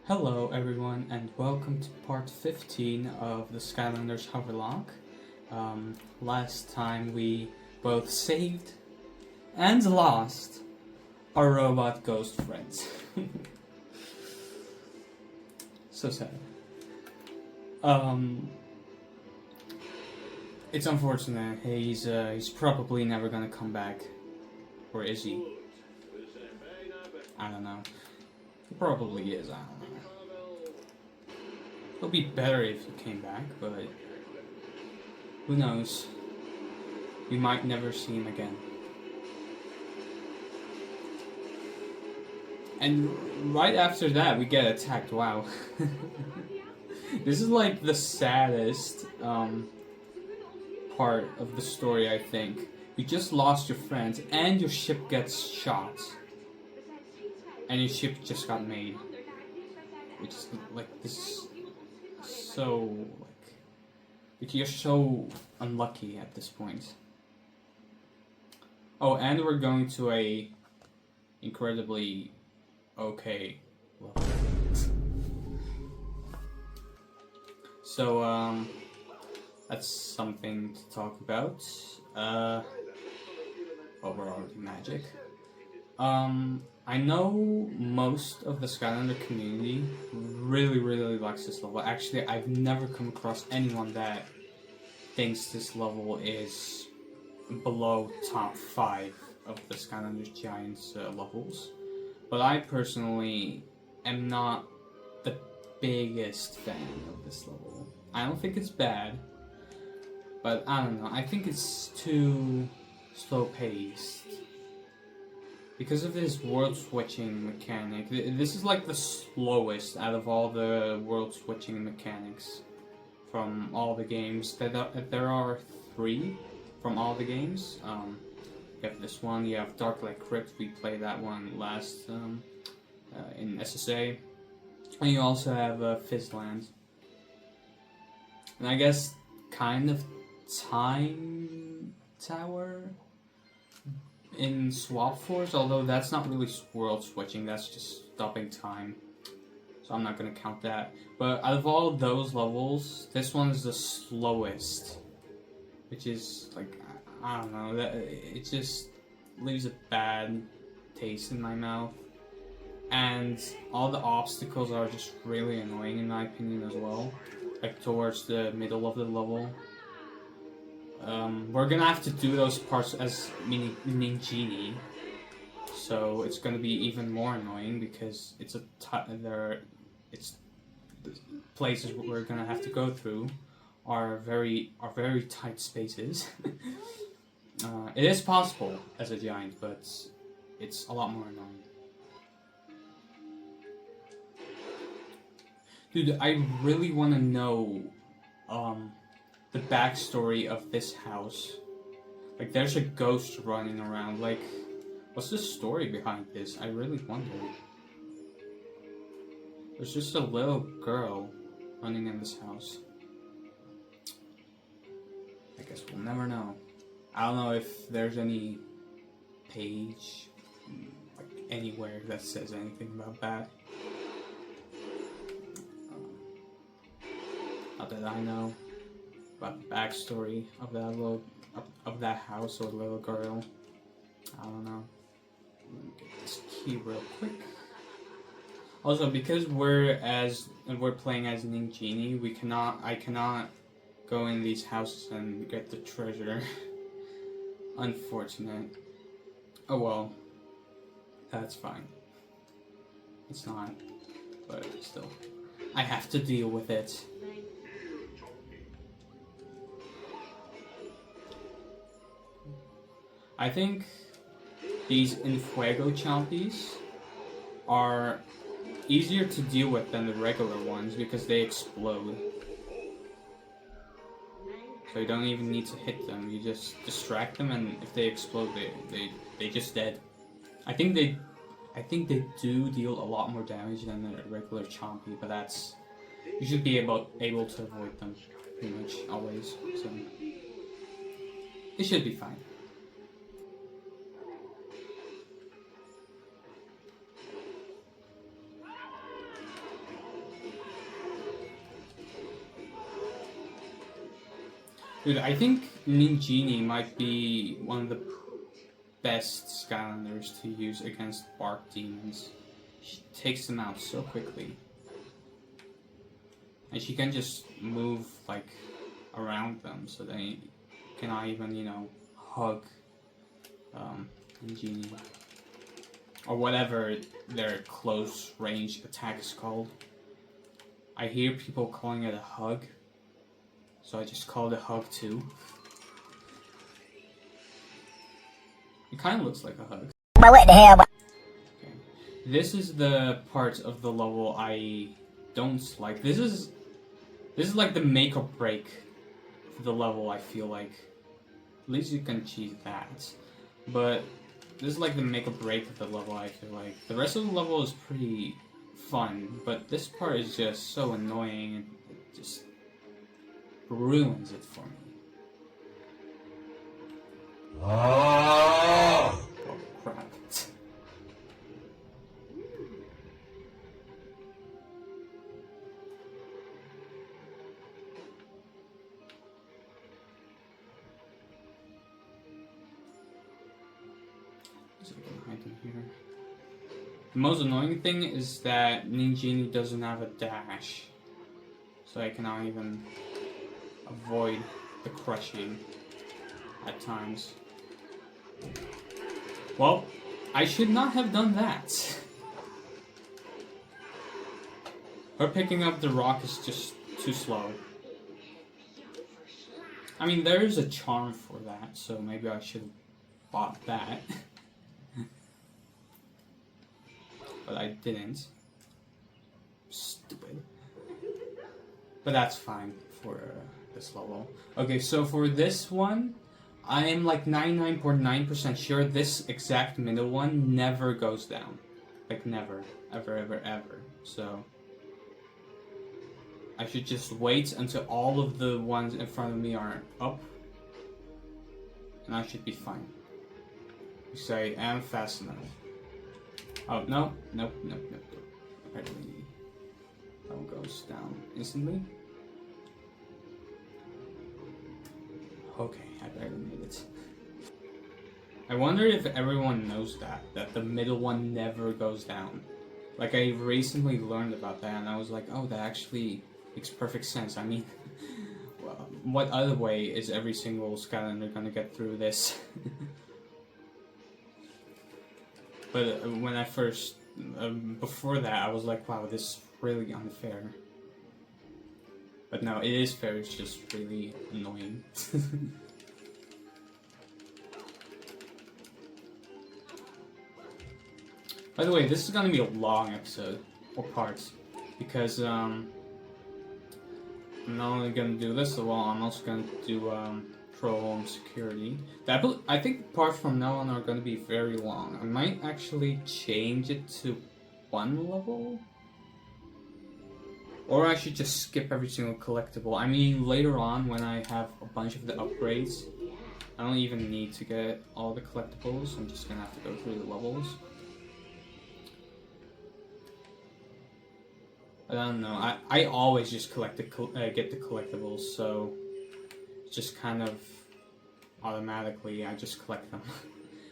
Hello everyone and welcome to part 15 of the Skylanders Hoverlock. Last time we both saved and lost our robot ghost friends. So sad. It's unfortunate. He's probably never gonna come back. Or is he? I don't know. He probably is, I don't know. It would be better if he came back, but who knows? We might never see him again. And right after that, we get attacked. Wow. This is like the saddest part of the story, I think. You just lost your friends, and your ship gets shot. And your ship just got made. Which is like this. So like you're so unlucky at this point. Oh, and we're going to a incredibly okay level. So that's something to talk about. Overall magic. I know most of the Skylander community really likes this level. Actually, I've never come across anyone that thinks this level is below top 5 of the Skylanders Giants levels. But I personally am not the biggest fan of this level. I don't think it's bad, but I don't know. I think it's too slow-paced. Because of this world switching mechanic, this is like the slowest out of all the world switching mechanics from all the games. There are 3 from all the games. You have this one, you have Darklight Crypt, we played that one last in SSA. And you also have Fizzland. And I guess kind of Time Tower in Swap Force, although that's not really world switching, that's just stopping time. So I'm not going to count that. But out of all those levels, this one is the slowest. Which is, like, I don't know, it just leaves a bad taste in my mouth. And all the obstacles are just really annoying in my opinion as well. Like towards the middle of the level. We're gonna have to do those parts as Ninjini, so it's gonna be even more annoying because it's the places we're gonna have to go through are very tight spaces. It is possible as a giant, but it's a lot more annoying. Dude, I really want to know the backstory of this house. Like, there's a ghost running around. Like, what's the story behind this? I really wonder. There's just a little girl running in this house. I guess we'll never know. I don't know if there's any page, like, anywhere that says anything about that. Not that I know. About the backstory of that house or little girl. I don't know. Let me get this key real quick. Also, because we're playing as Ninjini, I cannot go in these houses and get the treasure. Unfortunate. Oh well. That's fine. It's not, but still. I have to deal with it. I think these Infuego Chompies are easier to deal with than the regular ones because they explode. So you don't even need to hit them, you just distract them, and if they explode, they just dead. I think they do deal a lot more damage than the regular Chompy, but you should be able to avoid them pretty much always, so it should be fine. Dude, I think Ninjini might be one of the best Skylanders to use against Bark Demons. She takes them out so quickly. And she can just move, like, around them so they cannot even, you know, hug Ninjini. Or whatever their close range attack is called. I hear people calling it a hug, so I just call it a hug too. It kind of looks like a hug. But what the hell? Okay. This is the part of the level I don't like. This is like the make or break for the level, I feel like. At least you can cheat that. But this is like the make or break of the level, I feel like. The rest of the level is pretty fun, but this part is just so annoying and it just ruins it for me. Oh crap. So I can hide in here. The most annoying thing is that Ninjini doesn't have a dash, so I cannot even avoid the crushing at times. Well, I should not have done that. Her picking up the rock is just too slow. I mean, there is a charm for that, so maybe I should have bought that. But I didn't. Stupid. But that's fine for this level. Okay, so for this one, I am like 99.9% sure this exact middle one never goes down. Like never. Ever, ever, ever. So I should just wait until all of the ones in front of me are up. And I should be fine. Because I am fast enough. Oh, no. Nope. Apparently, that one goes down instantly. Okay, I barely made it. I wonder if everyone knows that the middle one never goes down. Like, I recently learned about that, and I was like, oh, that actually makes perfect sense. I mean, well, what other way is every single Skylander gonna get through this? But when I first, before that, I was like, wow, this is really unfair. But no, it is fair, it's just really annoying. By the way, this is gonna be a long episode, or parts, because I'm not only gonna do this level, I'm also gonna do Pro Home Security. I think parts from now on are gonna be very long. I might actually change it to one level, or I should just skip every single collectible. I mean, later on when I have a bunch of the upgrades, I don't even need to get all the collectibles. I'm just gonna have to go through the levels. I don't know. I always just get the collectibles, so just kind of automatically I just collect them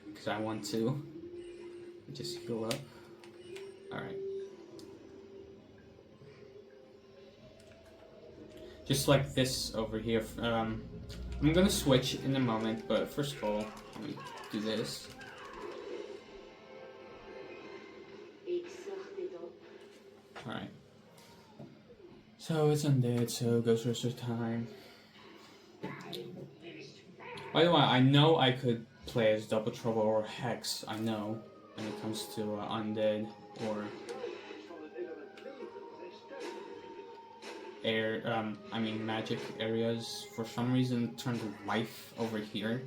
because I want to. Just heal up. All right. Just like this over here. I'm gonna switch in a moment, but first of all, let me do this. All right. So it's undead, so Ghost Roaster time. By the way, I know I could play as Double Trouble or Hex, I know, when it comes to undead or magic areas. For some reason, turn to life over here.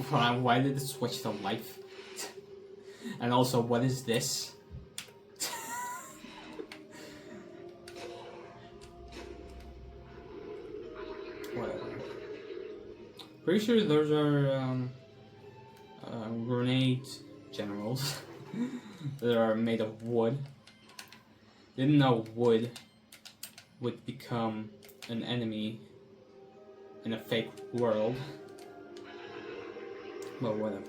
Why did it switch to life? And also, what is this? Whatever. Pretty sure those are grenade generals that are made of wood. Didn't know wood would become an enemy in a fake world. But whatever.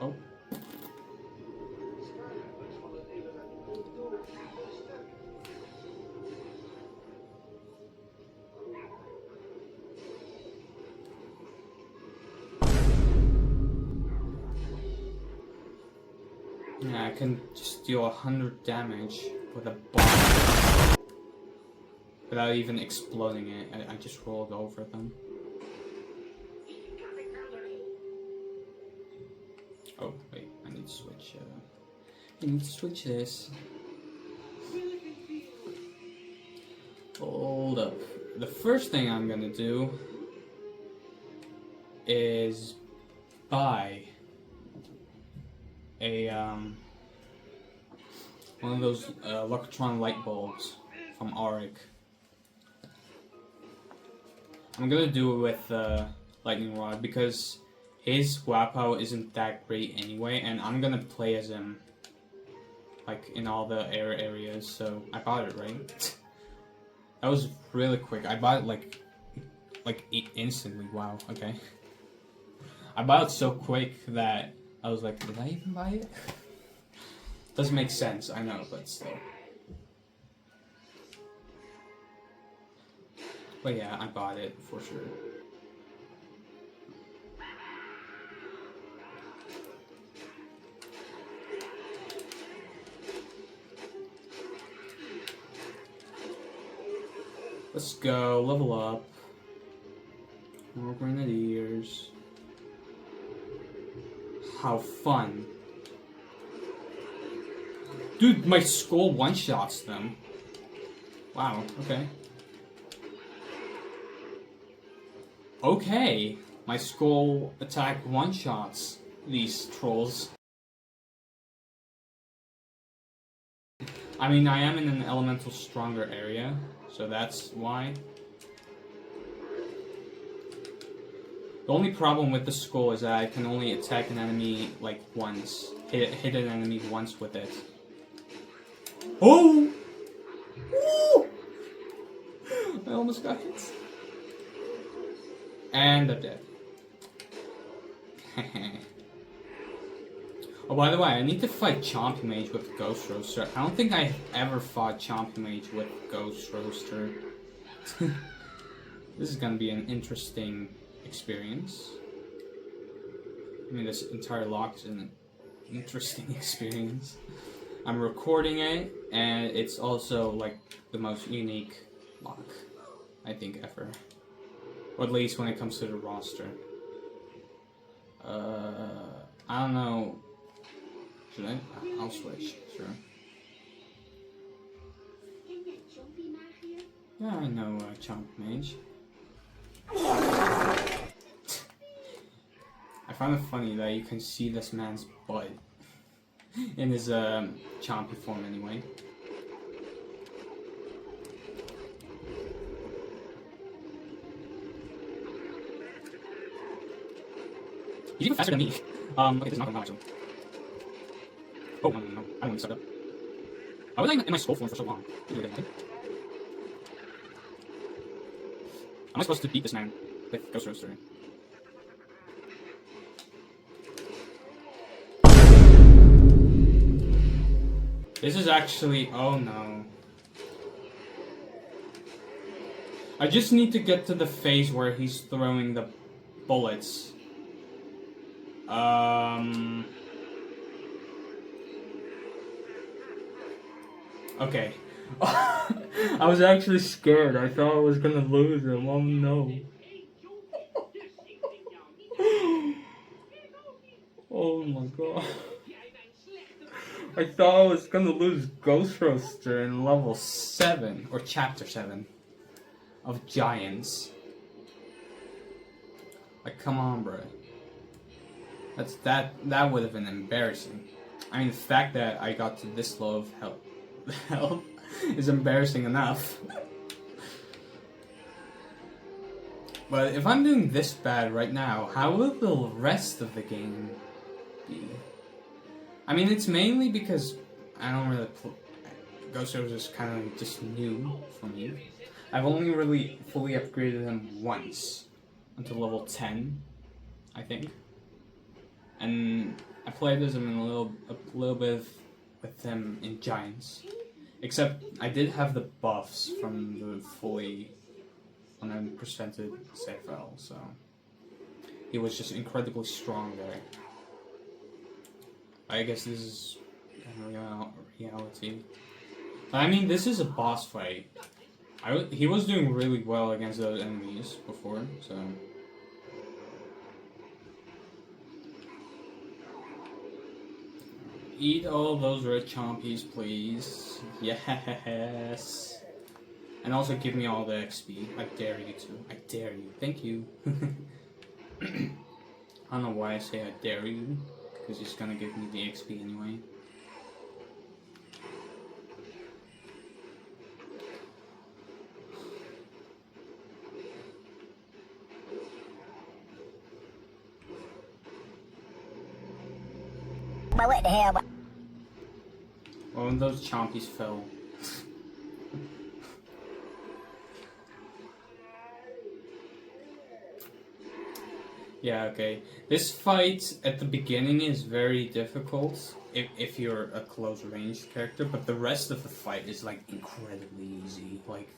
Oh. Yeah, I can just deal 100 damage with a bomb without even exploding it. I just rolled over them. Oh, wait, I need to switch, this. Hold up. The first thing I'm gonna do is buy a, one of those, Locatron light bulbs from Auric. I'm gonna do it with, Lightning Rod because his Wapo isn't that great anyway, and I'm gonna play as him, like, in all the areas, so I bought it, right? That was really quick. I bought it, like instantly. Wow, okay. I bought it so quick that I was like, did I even buy it? Doesn't make sense, I know, but still. But yeah, I bought it for sure. Let's go, level up. More grenadiers. How fun. Dude, my skull one-shots them. Wow, okay. Okay, my skull attack one-shots these trolls. I mean, I am in an elemental stronger area, so that's why. The only problem with the skull is that I can only attack an enemy like once. Hit an enemy once with it. Oh! Woo! I almost got hit. And I'm dead. Oh, by the way, I need to fight Chompy Mage with Ghost Roaster. I don't think I ever fought Chompy Mage with Ghost Roaster. This is gonna be an interesting experience. I mean, this entire Locke is an interesting experience. I'm recording it, and it's also, like, the most unique Locke, I think, ever. Or at least when it comes to the roster. I don't know. Should I? I'll switch, sure. Yeah, I know Chomp Mage. I find it funny that you can see this man's butt in his chompy form anyway. He's even faster than me. Okay, this is not gonna matter. Oh, no, I don't want to start up. Why was I in my skull form for so long? Am I supposed to beat this man with Ghost Roaster? This is actually... oh no. I just need to get to the phase where he's throwing the bullets. Okay. I was actually scared. I thought I was gonna lose him. Oh no. Oh my god. I thought I was gonna lose Ghost Roaster in level 7, or chapter 7 of Giants. Like, come on, bro. That would have been embarrassing. I mean, the fact that I got to this low of health is embarrassing enough. But if I'm doing this bad right now, how will the rest of the game be? I mean, it's mainly because I don't really Ghost Roaster is kind of just new for me. I've only really fully upgraded him once, until level 10, I think. And I played as him in a little bit with him in Giants. Except I did have the buffs from the fully 100% save file, so he was just incredibly strong there. I guess this is kind of reality. But I mean, this is a boss fight. He was doing really well against those enemies before, so... Eat all those red chompies, please. Yes! And also give me all the XP. I dare you to. I dare you. Thank you. I don't know why I say I dare you, because he's gonna give me the XP anyway. What the hell? Well, those chompies fell. Yeah, okay. This fight at the beginning is very difficult if you're a close range character, but the rest of the fight is like incredibly easy. Like,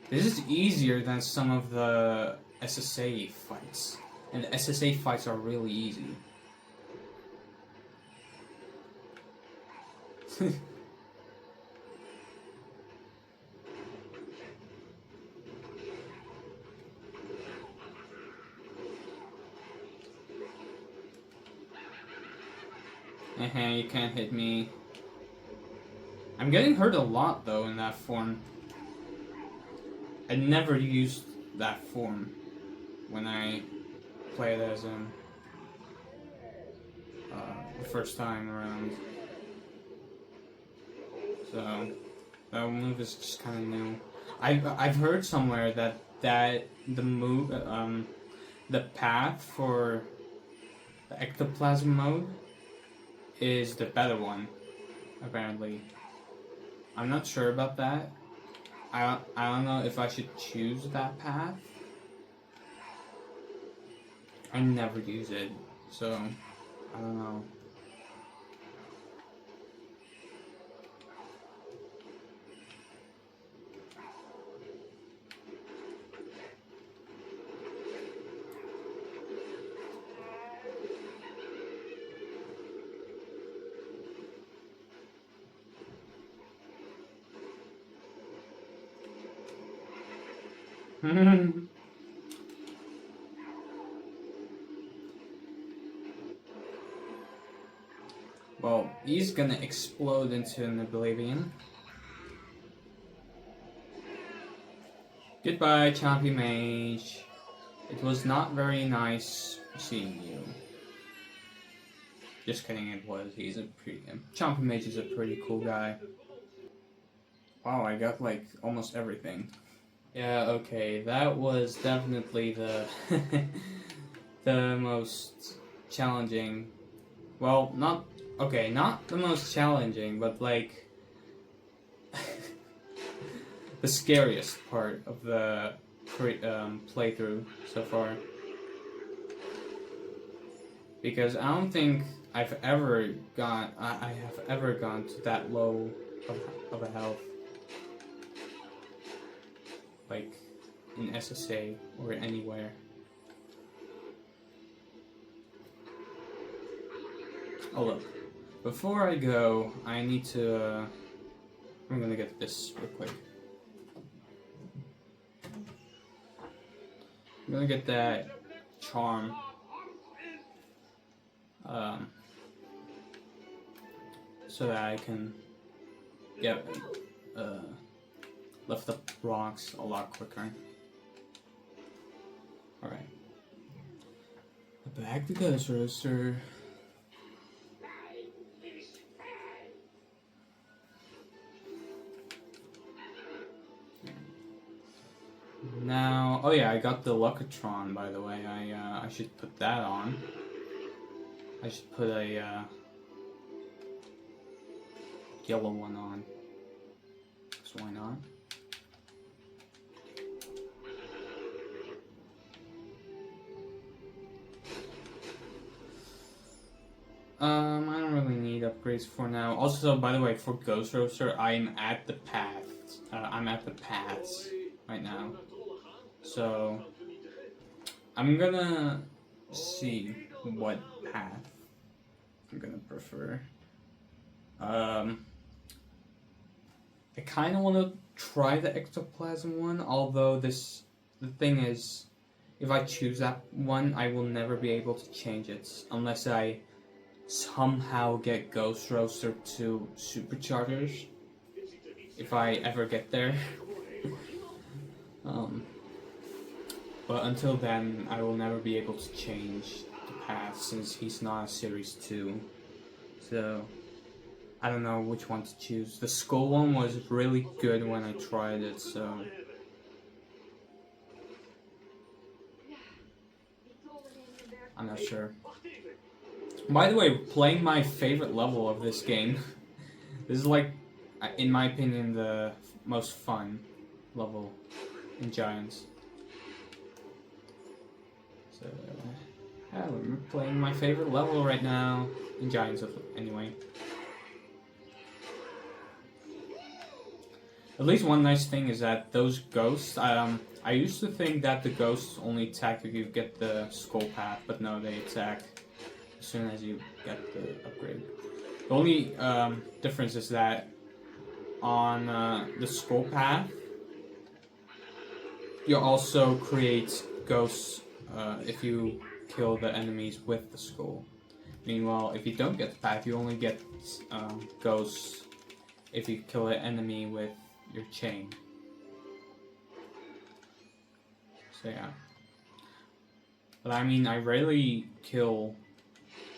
this is easier than some of the SSA fights. And the SSA fights are really easy. You can't hit me. I'm getting hurt a lot though in that form. I never used that form when I played as him the first time around. So that move is just kind of new. I've heard somewhere that the move the path for the ectoplasm mode is the better one, apparently. I'm not sure about that. I don't know if I should choose that path. I never use it, so I don't know. Well, he's gonna explode into an oblivion. Goodbye, Chompy Mage. It was not very nice seeing you. Just kidding, it was. He's a pretty... Chompy Mage is a pretty cool guy. Wow, I got like almost everything. Yeah, okay, that was definitely the the most challenging. Well, not the most challenging, but like the scariest part of the playthrough so far. Because I don't think I've ever I have ever gone to that low of a health. Like in SSA or anywhere. Oh look, before I go, I need to, I'm gonna get this real quick. I'm gonna get that charm. So that I can get, lift up rocks a lot quicker. Alright. Back to Ghost Roaster. Now, oh yeah, I got the Luckatron, by the way. I should put that on. I should put a yellow one on. So why not? I don't really need upgrades for now. Also, by the way, for Ghost Roaster, I'm at the paths. I'm at the paths right now. So, I'm gonna see what path I'm gonna prefer. I kind of want to try the ectoplasm one, although the thing is, if I choose that one, I will never be able to change it unless I somehow get Ghost Roaster to Superchargers. If I ever get there. But until then, I will never be able to change the path since he's not a Series 2. So, I don't know which one to choose. The skull one was really good when I tried it, so... I'm not sure. By the way, playing my favorite level of this game. This is like, in my opinion, the most fun level in Giants. So, yeah, we're playing my favorite level right now in Giants, anyway. At least one nice thing is that those ghosts, I used to think that the ghosts only attack if you get the skull path, but no, they attack as soon as you get the upgrade. The only difference is that on the skull path, you also create ghosts if you kill the enemies with the skull. Meanwhile, if you don't get the path, you only get ghosts if you kill an enemy with your chain. So yeah. But I mean, I rarely kill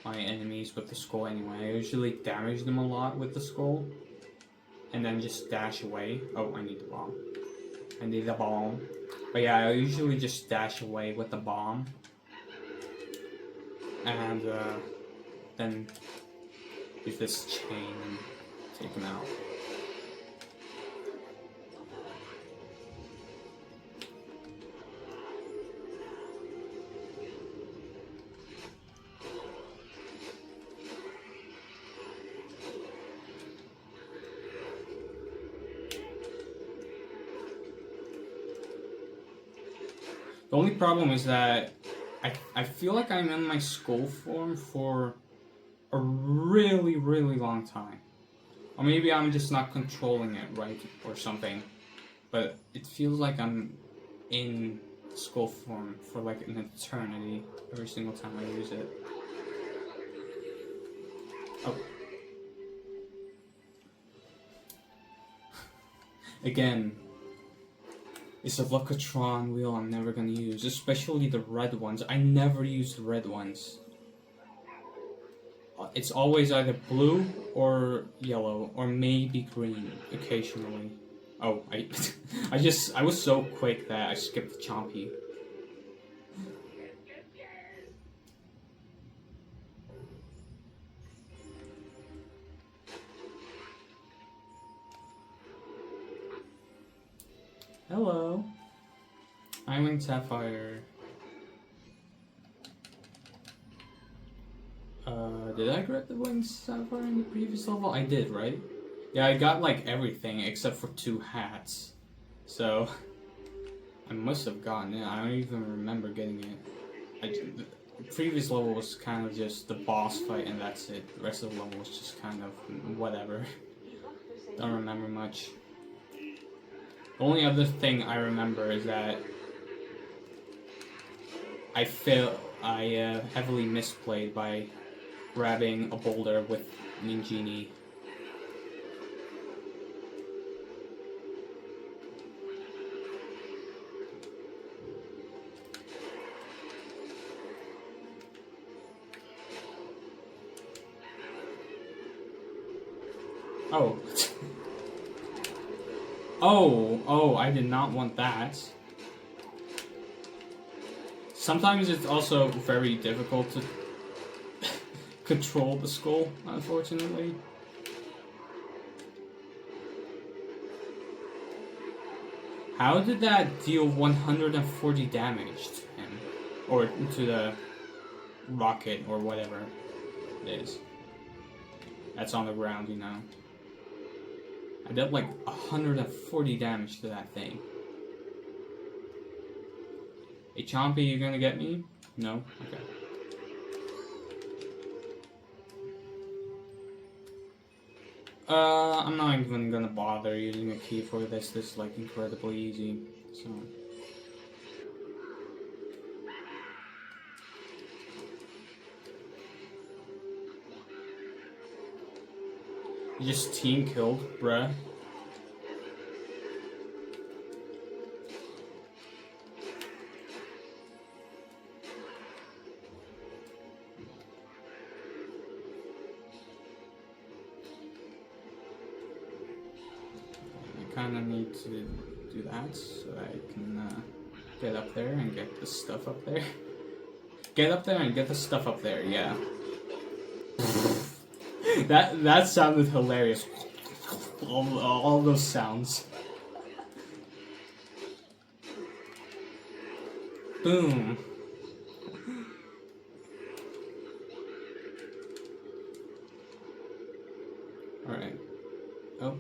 my enemies with the skull anyway. I usually damage them a lot with the skull. And then just dash away. Oh, I need the bomb. I need the bomb. But yeah, I usually just dash away with the bomb. And then use this chain and take him out. The only problem is that I feel like I'm in my skull form for a really, really long time. Or maybe I'm just not controlling it right or something. But it feels like I'm in skull form for like an eternity every single time I use it. Oh. Again. It's a Locatron wheel I'm never gonna use, especially the red ones. I never use the red ones. It's always either blue or yellow, or maybe green, occasionally. Oh, I was so quick that I skipped the Chompy. Hello. I'm in Sapphire. Did I grab the Winged Sapphire in the previous level? I did, right? Yeah, I got like everything except for 2 hats. So, I must have gotten it. I don't even remember getting it. The previous level was kind of just the boss fight and that's it. The rest of the level was just kind of whatever. Don't remember much. The only other thing I remember is that I heavily misplayed by grabbing a boulder with Ninjini. Oh. Oh, I did not want that. Sometimes it's also very difficult to control the skull, unfortunately. How did that deal 140 damage to him? Or to the rocket, or whatever it is. that's on the ground, you know. I did like 140 damage to that thing. Hey Chompy, you gonna get me? No? Okay. I'm not even gonna bother using a key for this. This is like incredibly easy, so. You just team killed, bruh. I kinda need to do that so I can get up there and get the stuff up there. Get up there and get the stuff up there, yeah. That sounded hilarious. All those sounds. Boom. Alright. Oh.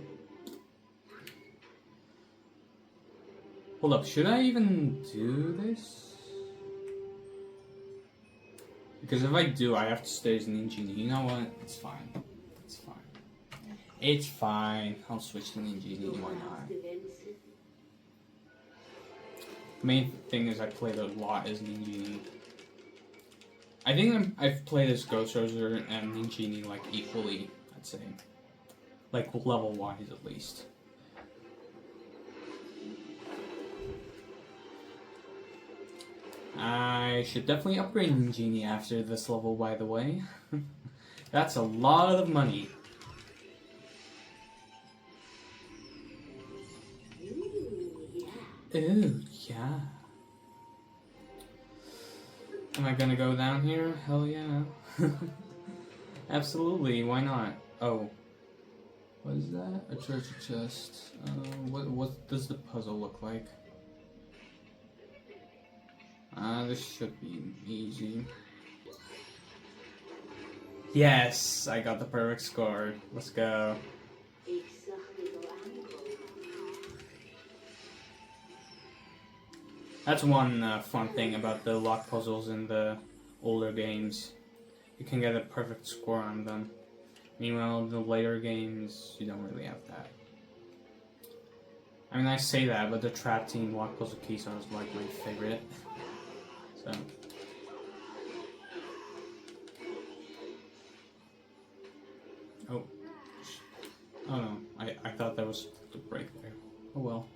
Hold up, should I even do this? Because if I do, I have to stay as Ninjini. You know what? It's fine. It's fine. It's fine. I'll switch to Ninjini. Why not? The main thing is I played a lot as Ninjini. I think I've played as Ghost Roser and Ninjini like equally, I'd say. Like level-wise at least. I should definitely upgrade Ninjini after this level, by the way. That's a lot of money. Ooh, yeah. Am I gonna go down here? Hell yeah. Absolutely, why not? Oh. What is that? A treasure chest. What does the puzzle look like? This should be easy. Yes, I got the perfect score. Let's go. That's one fun thing about the Locke puzzles in the older games. You can get a perfect score on them. Meanwhile, in the later games, you don't really have that. I mean, I say that, but the Trap Team Locke Puzzle Keys are like my favorite. So. Oh. Oh no, I thought that was the break there. Oh well.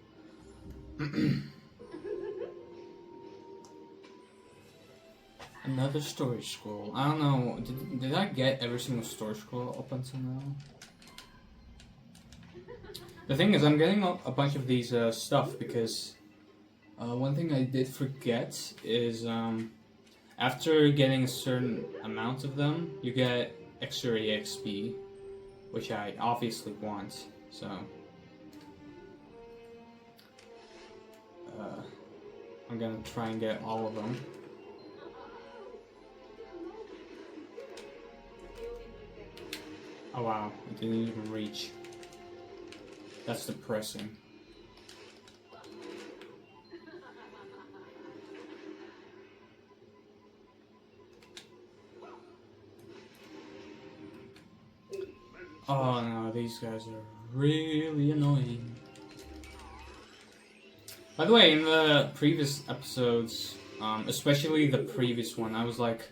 Another storage scroll. I don't know, did I get every single storage scroll up until now? The thing is, I'm getting a bunch of these stuff because one thing I did forget is after getting a certain amount of them, you get extra EXP, which I obviously want, so I'm gonna try and get all of them. Oh wow, it didn't even reach. That's depressing. Oh no, these guys are really annoying. By the way, in the previous episodes, especially the previous one, I was like,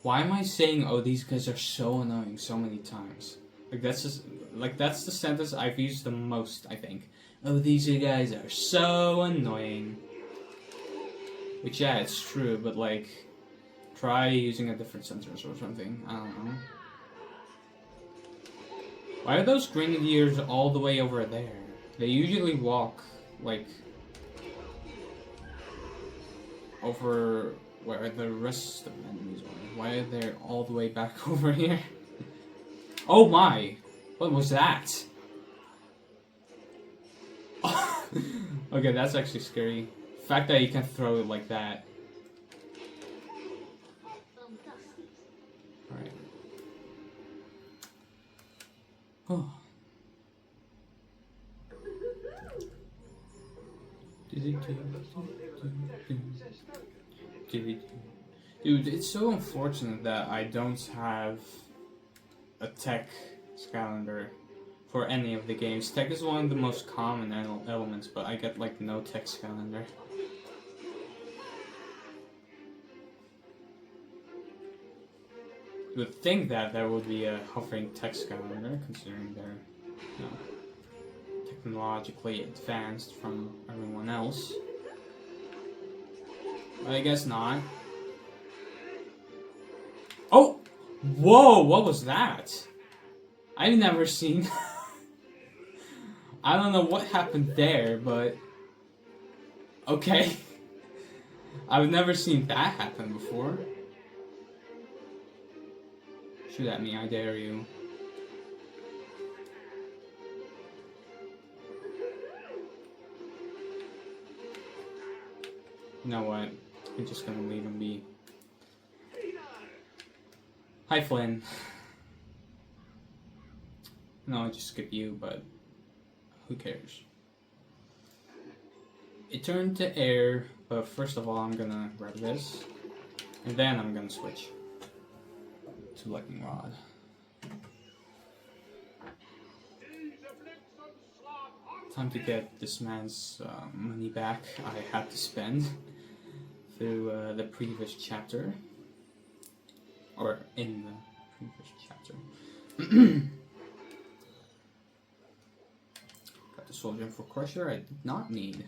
why am I saying, oh, these guys are so annoying so many times? Like, that's just, like, that's the sentence I've used the most, I think. Oh, these guys are so annoying. Which, yeah, it's true, but, like, try using a different sentence or something. I don't know. Why are those grenadiers all the way over there? They usually walk, like, over where the rest of the enemies are. Why are they all the way back over here? Oh my! What was that? Okay, that's actually scary. The fact that you can throw it like that. Alright. Dude, it's so unfortunate that I don't have a tech Skylander for any of the games. Tech is one of the most common elements, but I get like no tech Skylander. You would think that there would be a hovering tech Skylander, considering they're, you know, technologically advanced from everyone else. But I guess not. Oh! Whoa, what was that? I've never seen... I don't know what happened there, but... Okay. I've never seen that happen before. Shoot at me, I dare you. You know what? I'm just gonna leave him be. Hi, Flynn. No, I just skip you, but who cares? It turned to air, but first of all, I'm gonna grab this, and then I'm gonna switch to lightning rod. Time to get this man's money back I had to spend through the previous chapter. Or in the previous chapter. Got the soldier for Crusher I did not need.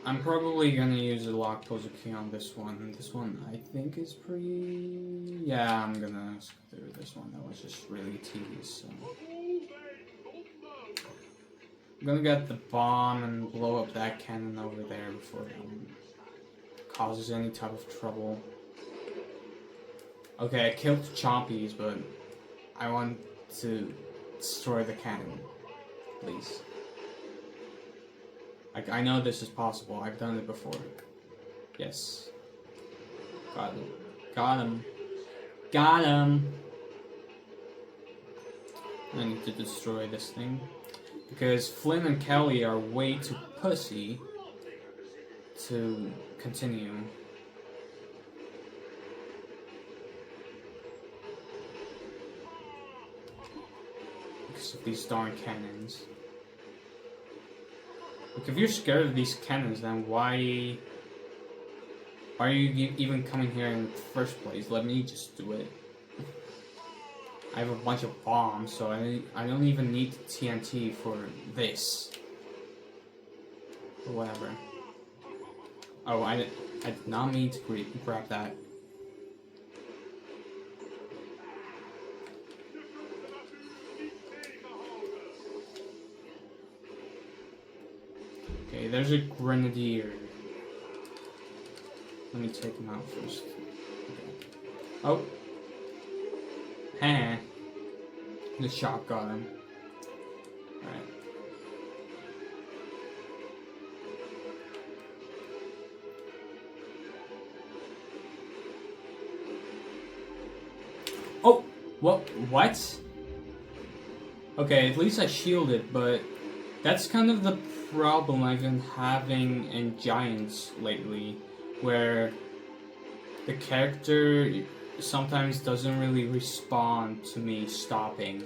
I'm probably gonna use a Locke poser key on this one. This one I think is pretty... Yeah, I'm gonna skip through this one. That was just really tedious. So. I'm gonna get the bomb and blow up that cannon over there before it causes any type of trouble. Okay, I killed the Chompies, but I want to destroy the cannon. Please. Like, I know this is possible. I've done it before. Yes. Got him. Got him. Got him! I need to destroy this thing. Because Flynn and Kelly are way too pussy to continue. Because of these darn cannons. Look, if you're scared of these cannons, then why are you even coming here in the first place? Let me just do it. I have a bunch of bombs, so I don't even need TNT for this. Or whatever. Oh, I did not mean to grab that. Okay, there's a grenadier. Let me take him out first. Okay. Oh. Heh. The shot got him. Alright. Oh! What? Okay, at least I shielded, but that's kind of the problem I've been having in Giants lately, where the character sometimes doesn't really respond to me stopping.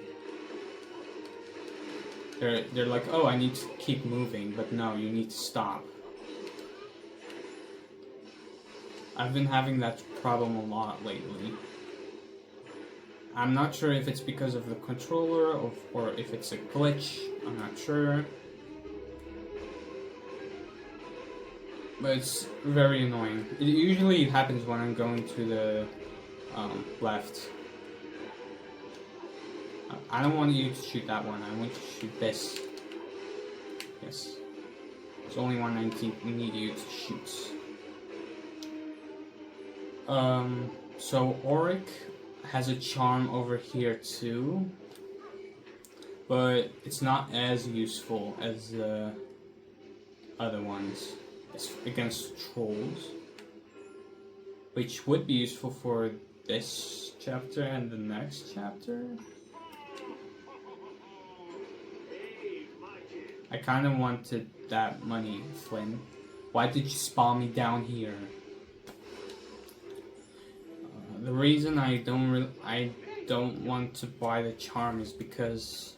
They're like, oh, I need to keep moving, but no, you need to stop. I've been having that problem a lot lately. I'm not sure if it's because of the controller or if it's a glitch. I'm not sure. But it's very annoying. Usually it happens when I'm going to the left. I don't want you to shoot that one. I want you to shoot this. Yes. There's only one I need you to shoot. So Auric has a charm over here too, but it's not as useful as the other ones. It's against trolls, which would be useful for this chapter and the next chapter. I kind of wanted that money, Flynn. Why did you spawn me down here? The reason I don't want to buy the charm is because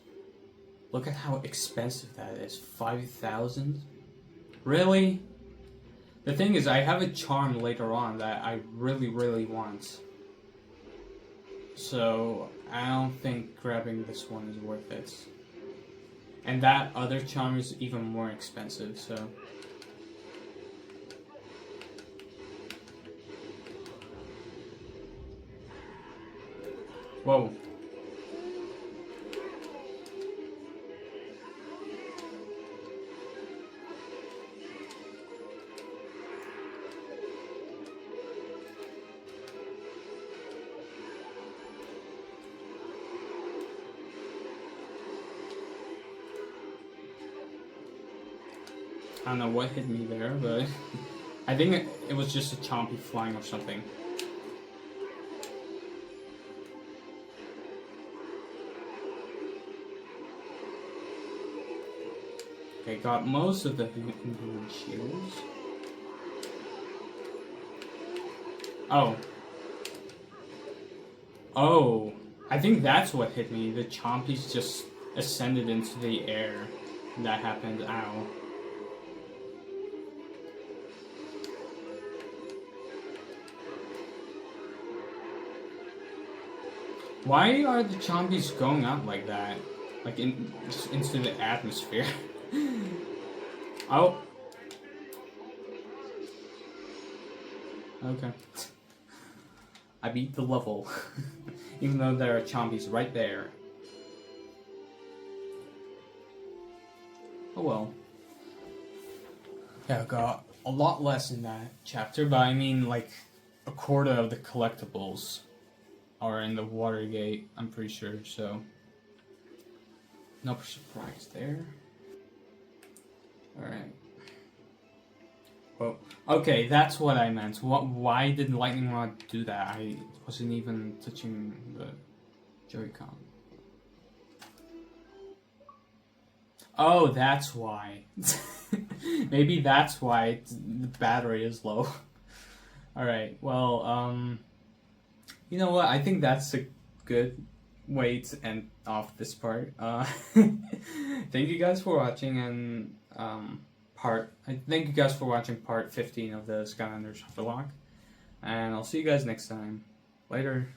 look at how expensive that is. 5,000? Really? The thing is, I have a charm later on that I really want. So I don't think grabbing this one is worth it. And that other charm is even more expensive, so. Whoa. I don't know what hit me there, but I think it was just a chompy flying or something. Okay, got most of the human shields. Oh. Oh. I think that's what hit me. The chompies just ascended into the air. That happened. Ow. Why are the chompies going out like that? Like just into the atmosphere? Oh. Okay. I beat the level. Even though there are chompies right there. Oh well. Yeah, I got a lot less in that chapter, but I mean like a quarter of the collectibles are in the Watergate, I'm pretty sure, so no surprise there. Alright. Well, okay, that's what I meant. Why did Lightning Rod do that? I wasn't even touching the Joy-Con. Oh, that's why. Maybe that's why the battery is low. Alright, well, you know what? I think that's a good way to end off this part. Thank you guys for watching, and thank you guys for watching part 15 of the Skylanders Locke, and I'll see you guys next time. Later.